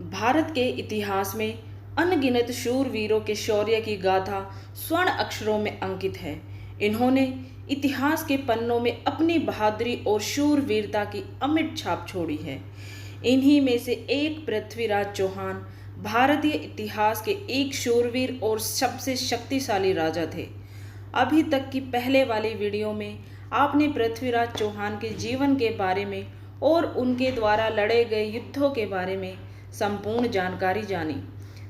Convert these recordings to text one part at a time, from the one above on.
भारत के इतिहास में अनगिनत शूरवीरों के शौर्य की गाथा स्वर्ण अक्षरों में अंकित है। इन्होंने इतिहास के पन्नों में अपनी बहादुरी और शूरवीरता की अमिट छाप छोड़ी है। इन्हीं में से एक पृथ्वीराज चौहान भारतीय इतिहास के एक शूरवीर और सबसे शक्तिशाली राजा थे। अभी तक की पहले वाली वीडियो में आपने पृथ्वीराज चौहान के जीवन के बारे में और उनके द्वारा लड़े गए युद्धों के बारे में संपूर्ण जानकारी जानी।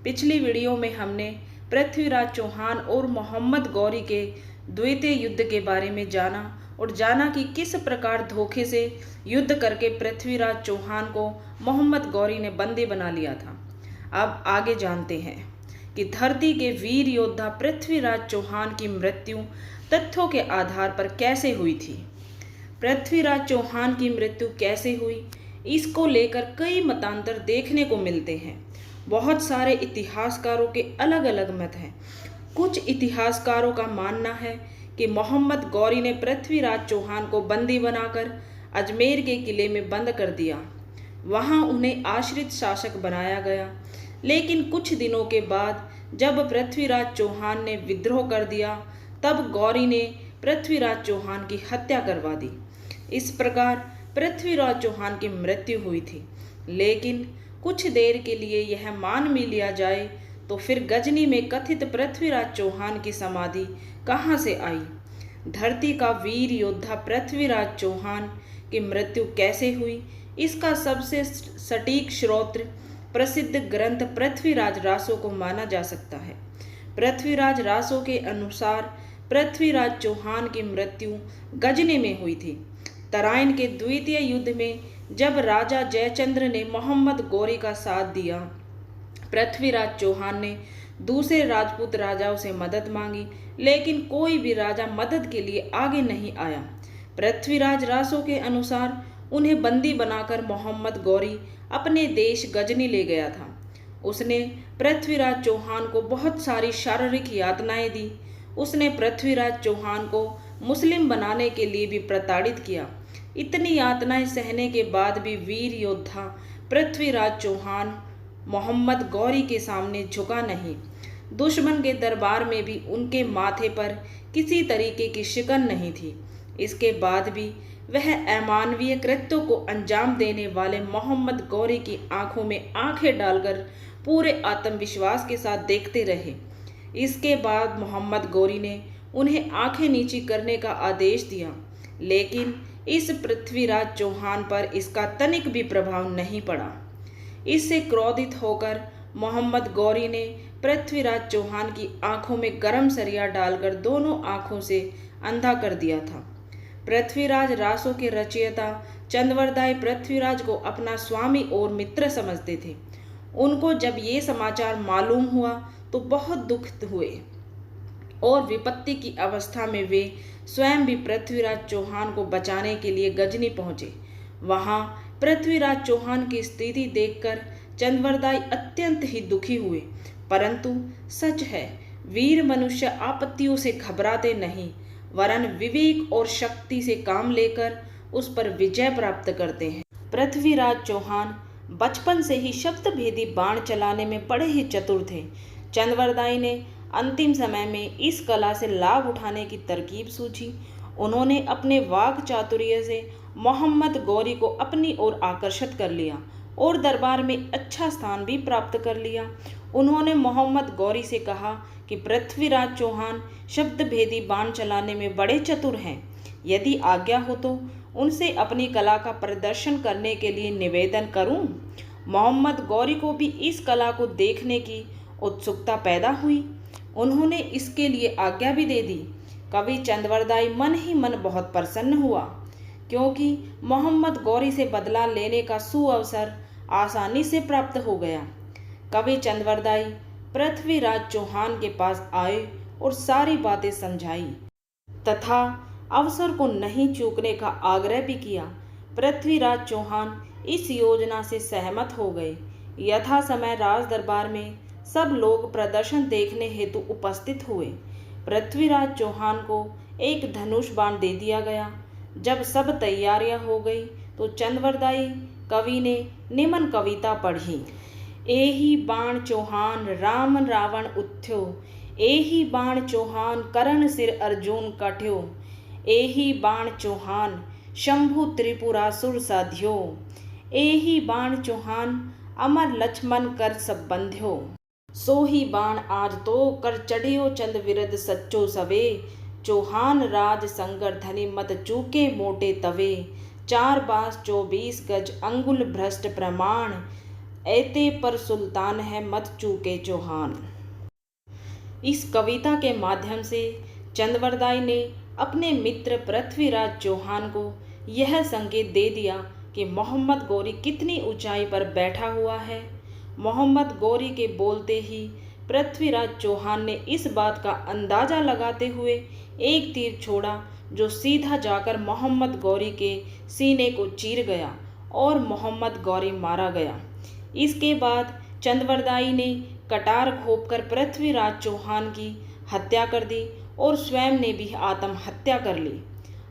पिछली वीडियो में हमने पृथ्वीराज चौहान और मोहम्मद गौरी के द्वितीय युद्ध के बारे में जाना और जाना कि किस प्रकार धोखे से युद्ध करके पृथ्वीराज चौहान को मोहम्मद गौरी ने बंदी बना लिया था। अब आगे जानते हैं कि धरती के वीर योद्धा पृथ्वीराज चौहान की मृत्यु तथ्यों के आधार पर कैसे हुई थी। पृथ्वीराज चौहान की मृत्यु कैसे हुई, इसको लेकर कई मतांतर देखने को मिलते हैं। बहुत सारे इतिहासकारों के अलग अलग मत हैं। कुछ इतिहासकारों का मानना है कि मोहम्मद गौरी ने पृथ्वीराज चौहान को बंदी बनाकर अजमेर के किले में बंद कर दिया। वहां उन्हें आश्रित शासक बनाया गया। लेकिन कुछ दिनों के बाद जब पृथ्वीराज चौहान ने विद्रोह कर दिया, तब गौरी ने पृथ्वीराज चौहान की हत्या करवा दी। इस प्रकार पृथ्वीराज चौहान की मृत्यु हुई थी। लेकिन कुछ देर के लिए यह मान भी लिया जाए तो फिर गजनी में कथित पृथ्वीराज चौहान की समाधि कहाँ से आई? धरती का वीर योद्धा पृथ्वीराज चौहान की मृत्यु कैसे हुई, इसका सबसे सटीक स्रोत प्रसिद्ध ग्रंथ पृथ्वीराज रासो को माना जा सकता है। पृथ्वीराज रासो के अनुसार पृथ्वीराज चौहान की मृत्यु गजनी में हुई थी। तराइन के द्वितीय युद्ध में जब राजा जयचंद्र ने मोहम्मद गौरी का साथ दिया, पृथ्वीराज चौहान ने दूसरे राजपूत राजाओं से मदद मांगी, लेकिन कोई भी राजा मदद के लिए आगे नहीं आया। पृथ्वीराज रासो के अनुसार उन्हें बंदी बनाकर मोहम्मद गौरी अपने देश गजनी ले गया था। उसने पृथ्वीराज चौहान को बहुत सारी शारीरिक यातनाएं दी। उसने पृथ्वीराज चौहान को मुस्लिम बनाने के लिए भी प्रताड़ित किया। इतनी यातनाएं सहने के बाद भी वीर योद्धा पृथ्वीराज चौहान मोहम्मद गौरी के सामने झुका नहीं। दुश्मन के दरबार में भी उनके माथे पर किसी तरीके की शिकन नहीं थी। इसके बाद भी वह अमानवीय कृत्यों को अंजाम देने वाले मोहम्मद गौरी की आंखों में आंखें डालकर पूरे आत्मविश्वास के साथ देखते रहे। इसके बाद मोहम्मद गौरी ने उन्हें आंखें नीची करने का आदेश दिया, लेकिन इस पृथ्वीराज चौहान पर इसका तनिक भी प्रभाव नहीं पड़ा। इससे क्रोधित होकर मोहम्मद गौरी ने पृथ्वीराज चौहान की आंखों में गर्म सरिया डालकर दोनों आंखों से अंधा कर दिया था। पृथ्वीराज रासो के रचयिता चंद्रवरदाई पृथ्वीराज को अपना स्वामी और मित्र समझते थे। उनको जब ये समाचार मालूम हुआ तो बहुत दुखित हुए और विपत्ति की अवस्था में वे स्वयं भी पृथ्वीराज चौहान को बचाने के लिए गजनी पहुंचे। वहां पृथ्वीराज चौहान की स्थिति देखकर चंद्रवरदाई अत्यंत ही दुखी हुए। परंतु सच है, वीर मनुष्य आपत्तियों से घबराते नहीं, वरन विवेक और शक्ति से काम लेकर उस पर विजय प्राप्त करते हैं। पृथ्वीराज चौहान बचपन से ही शब्दभेदी बाण चलाने में बड़े ही चतुर थे। चंद्रवरदाई ने अंतिम समय में इस कला से लाभ उठाने की तरकीब सूझी। उन्होंने अपने वाक चातुर्य से मोहम्मद गौरी को अपनी ओर आकर्षित कर लिया और दरबार में अच्छा स्थान भी प्राप्त कर लिया। उन्होंने मोहम्मद गौरी से कहा कि पृथ्वीराज चौहान शब्दभेदी बाण चलाने में बड़े चतुर हैं। यदि आज्ञा हो तो उनसे अपनी कला का प्रदर्शन करने के लिए निवेदन करूं। मोहम्मद गौरी को भी इस कला को देखने की उत्सुकता पैदा हुई। उन्होंने इसके लिए आज्ञा भी दे दी। कवि चंद्रवरदाई मन ही मन बहुत प्रसन्न हुआ, क्योंकि मोहम्मद गौरी से बदला लेने का सुअवसर आसानी से प्राप्त हो गया। कवि चंद्रवरदाई पृथ्वीराज चौहान के पास आए और सारी बातें समझाई तथा अवसर को नहीं चूकने का आग्रह भी किया। पृथ्वीराज चौहान इस योजना से सहमत हो गए। यथा समय राज दरबार में सब लोग प्रदर्शन देखने हेतु उपस्थित हुए। पृथ्वीराज चौहान को एक धनुष बाण दे दिया गया। जब सब तैयारियां हो गई तो चंद्रवरदाई कवि ने निम्न कविता पढ़ी। एही बाण चौहान राम रावण उथ्यो, एही बाण चौहान करण सिर अर्जुन काट्यो, एही बाण चौहान शंभु त्रिपुरासुर साध्यो, एही बाण चौहान अमर लक्ष्मण कर सब बंध्यो। सोही बाण आज तो कर चढ़ियो चंद विरद सच्चो सवे, चौहान राज संगर धनी मत चूके मोटे तवे, 4 बास 24 गज अंगुल भ्रष्ट प्रमाण, ऐते पर सुल्तान है मत चूके चौहान। इस कविता के माध्यम से चंद्रवरदाई ने अपने मित्र पृथ्वीराज चौहान को यह संकेत दे दिया कि मोहम्मद गौरी कितनी ऊंचाई पर बैठा हुआ है। मोहम्मद गौरी के बोलते ही पृथ्वीराज चौहान ने इस बात का अंदाजा लगाते हुए एक तीर छोड़ा जो सीधा जाकर मोहम्मद गौरी के सीने को चीर गया और मोहम्मद गौरी मारा गया। इसके बाद चंद्रवरदाई ने कटार घोंपकर पृथ्वीराज चौहान की हत्या कर दी और स्वयं ने भी आत्महत्या कर ली।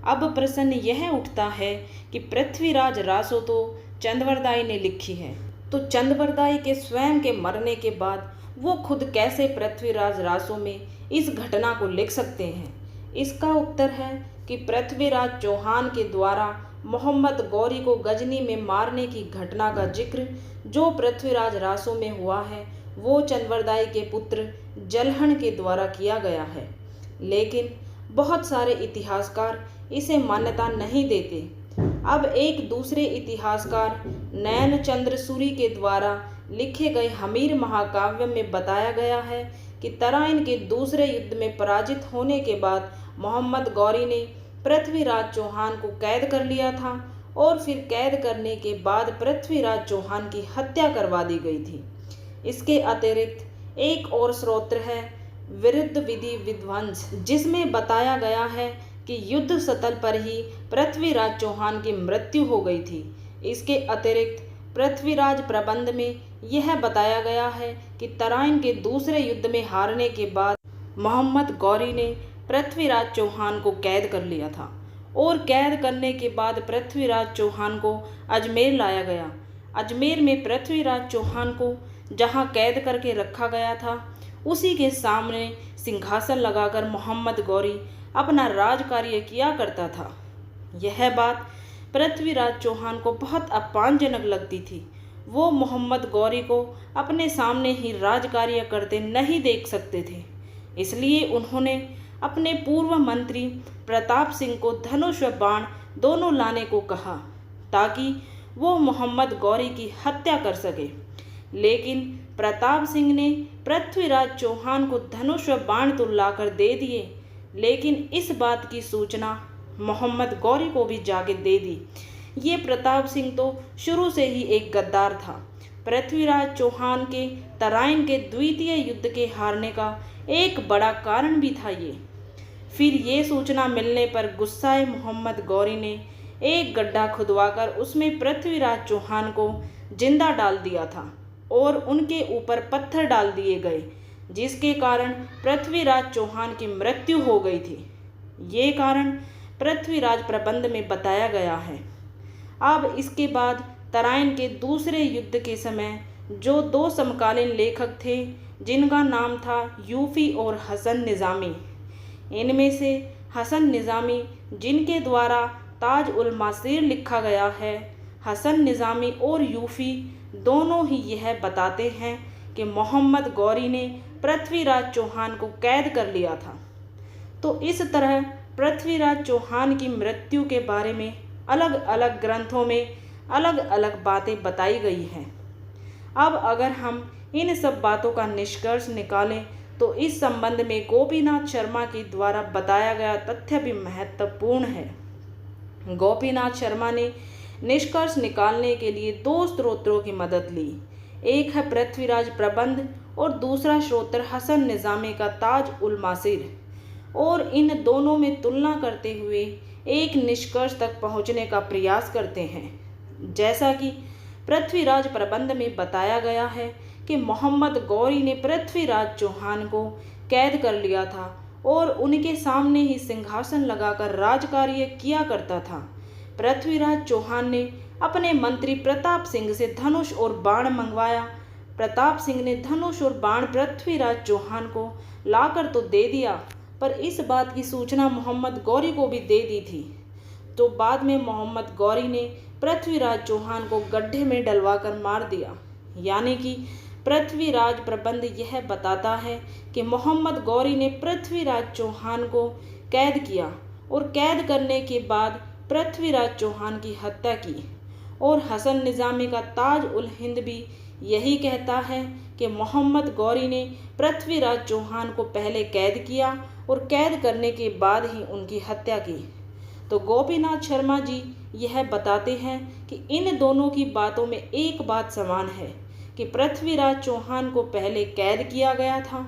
अब प्रश्न यह उठता है कि पृथ्वीराज रासो तो चंद्रवरदाई ने लिखी है, तो चंद्रवरदाई के स्वयं के मरने के बाद वो खुद कैसे पृथ्वीराज रासो में इस घटना को लिख सकते हैं? इसका उत्तर है कि पृथ्वीराज चौहान के द्वारा मोहम्मद गौरी को गजनी में मारने की घटना का जिक्र जो पृथ्वीराज रासो में हुआ है वो चंद्रवरदाई के पुत्र जलहन के द्वारा किया गया है। लेकिन बहुत सारे इतिहासकार इसे मान्यता नहीं देते। अब एक दूसरे इतिहासकार नैनचंद्र सूरी के द्वारा लिखे गए हमीर महाकाव्य में बताया गया है कि तराइन के दूसरे युद्ध में पराजित होने के बाद मोहम्मद गौरी ने पृथ्वीराज चौहान को कैद कर लिया था और फिर कैद करने के बाद पृथ्वीराज चौहान की हत्या करवा दी गई थी। इसके अतिरिक्त एक और स्रोत्र है विरुद्ध विधि विध्वंस, जिसमें बताया गया है कि युद्ध स्थल पर ही पृथ्वीराज चौहान की मृत्यु हो गई थी। इसके अतिरिक्त पृथ्वीराज प्रबंध में यह बताया गया है कि तराइन के दूसरे युद्ध में हारने के बाद मोहम्मद गौरी ने पृथ्वीराज चौहान को कैद कर लिया था और कैद करने के बाद पृथ्वीराज चौहान को अजमेर लाया गया। अजमेर में पृथ्वीराज चौहान को जहां कैद करके रखा गया था उसी के सामने सिंहासन लगाकर मोहम्मद गौरी अपना राज कार्य किया करता था। यह बात पृथ्वीराज चौहान को बहुत अपमानजनक लगती थी। वो मोहम्मद गौरी को अपने सामने ही राज कार्य करते नहीं देख सकते थे, इसलिए उन्होंने अपने पूर्व मंत्री प्रताप सिंह को धनुष व बाण दोनों लाने को कहा ताकि वो मोहम्मद गौरी की हत्या कर सके। लेकिन प्रताप सिंह ने पृथ्वीराज चौहान को धनुष व बाण तो लाकर दे दिए, लेकिन इस बात की सूचना मोहम्मद गौरी को भी जाके दे दी। ये प्रताप सिंह तो शुरू से ही एक गद्दार था। पृथ्वीराज चौहान के तराइन के द्वितीय युद्ध के हारने का एक बड़ा कारण भी था ये। फिर ये सूचना मिलने पर गुस्साए मोहम्मद गौरी ने एक गड्ढा खुदवाकर उसमें पृथ्वीराज चौहान को जिंदा डाल दिया था और उनके ऊपर पत्थर डाल दिए गए, जिसके कारण पृथ्वीराज चौहान की मृत्यु हो गई थी। ये कारण पृथ्वीराज प्रबंध में बताया गया है। अब इसके बाद तराइन के दूसरे युद्ध के समय जो 2 समकालीन लेखक थे जिनका नाम था यूफी और हसन निज़ामी, इनमें से हसन निज़ामी जिनके द्वारा ताज उल मासीर लिखा गया है, हसन निज़ामी और यूफी दोनों ही यह बताते हैं कि मोहम्मद गौरी ने पृथ्वीराज चौहान को कैद कर लिया था। तो इस तरह पृथ्वीराज चौहान की मृत्यु के बारे में अलग अलग ग्रंथों में अलग अलग बातें बताई गई हैं। अब अगर हम इन सब बातों का निष्कर्ष निकालें तो इस संबंध में गोपीनाथ शर्मा के द्वारा बताया गया तथ्य भी महत्वपूर्ण है। गोपीनाथ शर्मा ने निष्कर्ष निकालने के लिए 2 स्रोतों की मदद ली। एक है पृथ्वीराज प्रबंध और दूसरा स्रोत हसन निज़ामी का ताज उल मासीर, और इन दोनों में तुलना करते हुए एक निष्कर्ष तक पहुंचने का प्रयास करते हैं। जैसा कि पृथ्वीराज प्रबंध में बताया गया है कि मोहम्मद गौरी ने पृथ्वीराज चौहान को कैद कर लिया था और उनके सामने ही सिंहासन लगाकर राजकार्य किया करता था। पृथ्वीराज चौहान ने अपने मंत्री प्रताप सिंह से धनुष और बाण मंगवाया। प्रताप सिंह ने धनुष और बाण पृथ्वीराज चौहान को लाकर तो दे दिया, पर इस बात की सूचना मोहम्मद गौरी को भी दे दी थी। तो बाद में मोहम्मद गौरी ने पृथ्वीराज चौहान को गड्ढे में डलवाकर मार दिया। यानी कि पृथ्वीराज प्रबंध यह बताता है कि मोहम्मद गौरी ने पृथ्वीराज चौहान को कैद किया और कैद करने के बाद पृथ्वीराज चौहान की हत्या की। और हसन निज़ामी का ताज उल हिंद भी यही कहता है कि मोहम्मद गौरी ने पृथ्वीराज चौहान को पहले कैद किया और कैद करने के बाद ही उनकी हत्या की। तो गोपीनाथ शर्मा जी यह बताते हैं कि इन दोनों की बातों में एक बात समान है कि पृथ्वीराज चौहान को पहले कैद किया गया था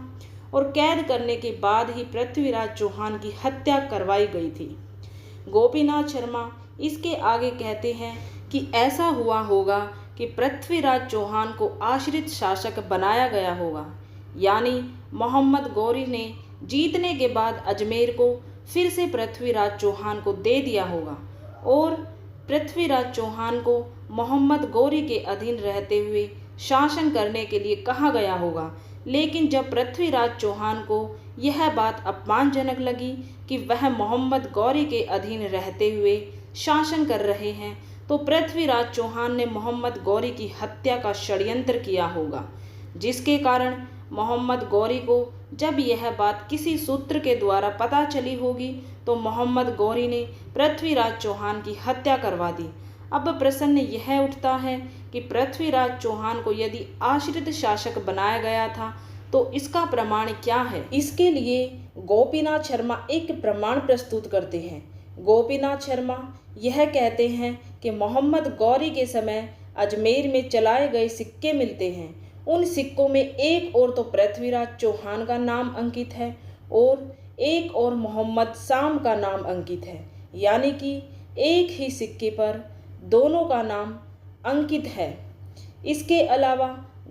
और कैद करने के बाद ही पृथ्वीराज चौहान की हत्या करवाई गई थी। गोपीनाथ शर्मा इसके आगे कहते हैं कि ऐसा हुआ होगा कि पृथ्वीराज चौहान को आश्रित शासक बनाया गया होगा, यानी मोहम्मद गौरी ने जीतने के बाद अजमेर को फिर से पृथ्वीराज चौहान को दे दिया होगा और पृथ्वीराज चौहान को मोहम्मद गौरी के अधीन रहते हुए शासन करने के लिए कहा गया होगा। लेकिन जब पृथ्वीराज चौहान को यह बात अपमानजनक लगी कि वह मोहम्मद गौरी के अधीन रहते हुए शासन कर रहे हैं, तो पृथ्वीराज चौहान ने मोहम्मद गौरी की हत्या का षड्यंत्र किया होगा, जिसके कारण मोहम्मद गौरी को जब यह बात किसी सूत्र के द्वारा पता चली होगी तो मोहम्मद गौरी ने पृथ्वीराज चौहान की हत्या करवा दी। अब प्रश्न यह उठता है कि पृथ्वीराज चौहान को यदि आश्रित शासक बनाया गया था तो इसका प्रमाण क्या है। इसके लिए गोपीनाथ शर्मा एक प्रमाण प्रस्तुत करते हैं। गोपीनाथ शर्मा यह कहते हैं कि मोहम्मद गौरी के समय अजमेर में चलाए गए सिक्के मिलते हैं। उन सिक्कों में एक और तो पृथ्वीराज चौहान का नाम अंकित है और एक और मोहम्मद शाम का नाम अंकित है, यानी कि एक ही सिक्के पर दोनों का नाम अंकित है। इसके अलावा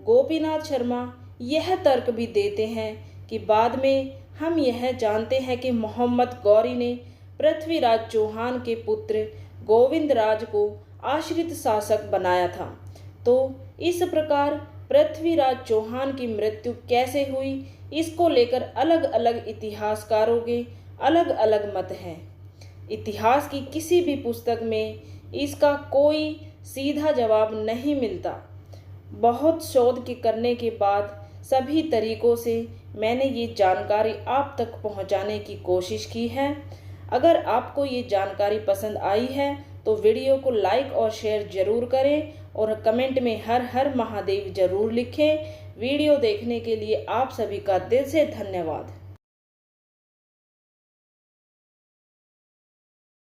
गोपीनाथ शर्मा यह तर्क भी देते हैं कि बाद में हम यह जानते हैं कि मोहम्मद गौरी ने पृथ्वीराज चौहान के पुत्र गोविंदराज को आश्रित शासक बनाया था। तो इस प्रकार पृथ्वीराज चौहान की मृत्यु कैसे हुई, इसको लेकर अलग अलग इतिहासकारों के अलग अलग मत हैं। इतिहास की किसी भी पुस्तक में इसका कोई सीधा जवाब नहीं मिलता। बहुत शोध के करने के बाद सभी तरीकों से मैंने ये जानकारी आप तक पहुंचाने की कोशिश की है। अगर आपको ये जानकारी पसंद आई है तो वीडियो को लाइक और शेयर ज़रूर करें और कमेंट में हर हर महादेव ज़रूर लिखें। वीडियो देखने के लिए आप सभी का दिल से धन्यवाद।